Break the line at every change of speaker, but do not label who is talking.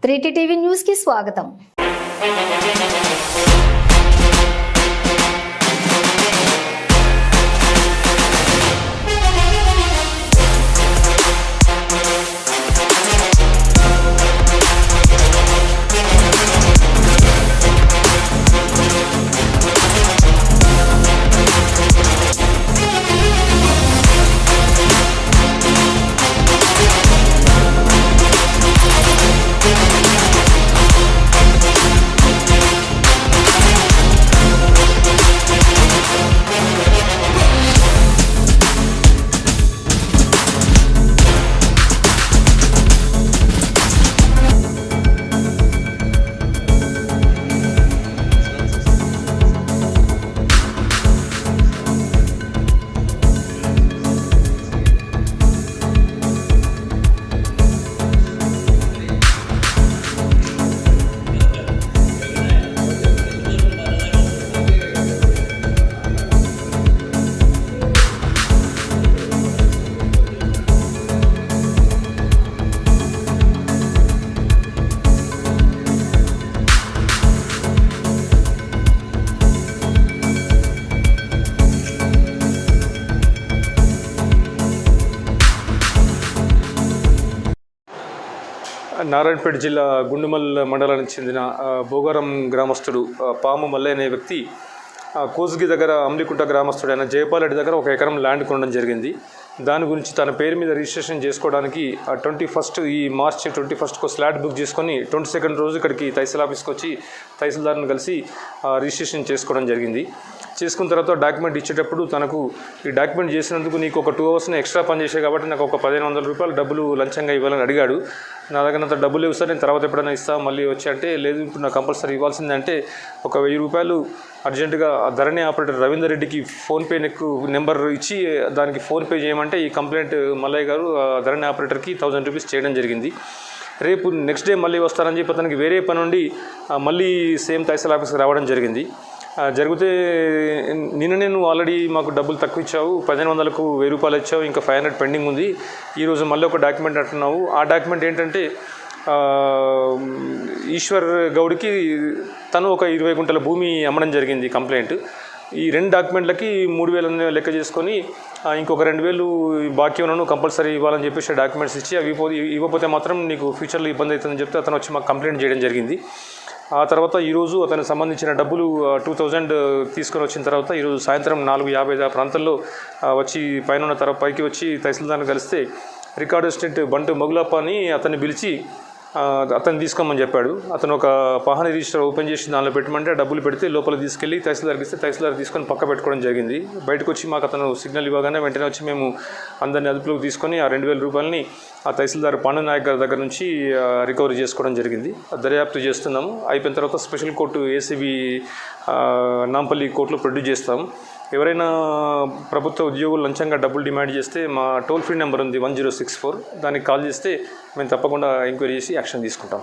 3T TV news కి స్వాగతం.
నారాయణపేట జిల్లా గుండుమల్ మండలానికి చెందిన భోగారం గ్రామస్తుడు పాము మల్లయ్య అనే వ్యక్తి కోస్గి దగ్గర అమ్లికుంట గ్రామస్తుడైన జయపాల్ రెడ్డి దగ్గర 1 ఎకరం ల్యాండ్ కొనడం జరిగింది. దాని గురించి తన పేరు మీద రిజిస్ట్రేషన్ చేసుకోవడానికి 21st ఈ మార్చ్ 21కు స్లాట్ బుక్ చేసుకొని 22nd రోజు ఇక్కడికి తహసీల్ ఆఫీస్కి వచ్చి తహసీల్దార్ని కలిసి రిజిస్ట్రేషన్ చేసుకోవడం జరిగింది. చేసుకున్న తర్వాత డాక్యుమెంట్ ఇచ్చేటప్పుడు తనకు ఈ డాక్యుమెంట్ చేసినందుకు నీకు ఒక 2 అవర్స్ని ఎక్స్ట్రా పని చేసే కాబట్టి నాకు ఒక 1500 రూపాయలు డబ్బులు లంచంగా ఇవ్వాలని అడిగాడు. నా దగ్గర అంత డబ్బులు లేవు సార్, నేను తర్వాత ఎప్పుడైనా ఇస్తా మళ్ళీ వచ్చి అంటే లేదు ఇప్పుడు నాకు కంపల్సరీ ఇవ్వాల్సిందంటే ఒక 1000 రూపాయలు అర్జెంటుగా ధరణి ఆపరేటర్ రవీందర్ రెడ్డికి ఫోన్పే నెంబర్ ఇచ్చి దానికి ఫోన్పే చేయమంటే ఈ కంప్లైంట్ మల్లయ్య గారు ధరణి ఆపరేటర్కి 1000 రూపీస్ చేయడం జరిగింది. రేపు నెక్స్ట్ డే మళ్ళీ వస్తారని చెప్పి అతనికి వేరే పని నుండి మళ్ళీ సేమ్ తహసీల్ ఆఫీస్కి రావడం జరిగింది. జరిగితే నేను ఆల్రెడీ మాకు డబ్బులు తక్కువ ఇచ్చావు, 1500కు 1000 రూపాయలు ఇచ్చావు, ఇంకా 500 పెండింగ్ ఉంది, ఈరోజు మళ్ళీ ఒక డాక్యుమెంట్ అంటున్నావు. ఆ డాక్యుమెంట్ ఏంటంటే ఈశ్వర్ గౌడ్కి తను ఒక 20 గుంటల భూమి అమ్మడం జరిగింది కంప్లైంట్. ఈ 2 డాక్యుమెంట్లకి 3000 లెక్క చేసుకొని ఇంకొక 2000 బాకీ ఉన్నాను కంపల్సరీ ఇవ్వాలని చెప్పేసి డాక్యుమెంట్స్ ఇచ్చి అవి ఇవ్వకపోతే మాత్రం నీకు ఫ్యూచర్లో ఇబ్బంది అవుతుందని చెప్తే అతను వచ్చి మాకు కంప్లైంట్ చేయడం జరిగింది. ఆ తర్వాత ఈరోజు అతనికి సంబంధించిన డబ్బులు 2000 తీసుకొని వచ్చిన తర్వాత ఈరోజు సాయంత్రం 4:50 ప్రాంతంలో వచ్చి పైకి వచ్చి తహసీల్దార్ని కలిస్తే రికార్డు అసిస్టెంట్ బంటు మొగులప్ప అని అతన్ని పిలిచి అతన్ని తీసుకోమని చెప్పాడు. అతను ఒక పహాని రిజిస్టర్ ఓపెన్ చేసి దానిలో పెట్టమంటే డబ్బులు పెడితే లోపల తీసుకెళ్ళి తహసీల్దార్కి ఇస్తే తహసీల్దార్ తీసుకొని పక్క పెట్టుకోవడం జరిగింది. బయటకు వచ్చి మాకు అతను సిగ్నల్ ఇవ్వగానే వెంటనే వచ్చి మేము అందరిని అదుపులోకి తీసుకొని ఆ 2000 రూపాయలని ఆ తహసీల్దార్ పాండు నాయక్ గారి దగ్గర నుంచి రికవరీ చేసుకోవడం జరిగింది. దర్యాప్తు చేస్తున్నాము. అయిపోయిన తర్వాత స్పెషల్ కోర్టు ఏసీబీ నాంపల్లి కోర్టులో ప్రొడ్యూస్ చేస్తాము. ఎవరైనా ప్రభుత్వ ఉద్యోగులు లంచంగా డబ్బులు డిమాండ్ చేస్తే మా టోల్ ఫ్రీ నెంబర్ ఉంది 1064, దానికి కాల్ చేస్తే మేము తప్పకుండా ఎంక్వైరీ చేసి యాక్షన్ తీసుకుంటాం.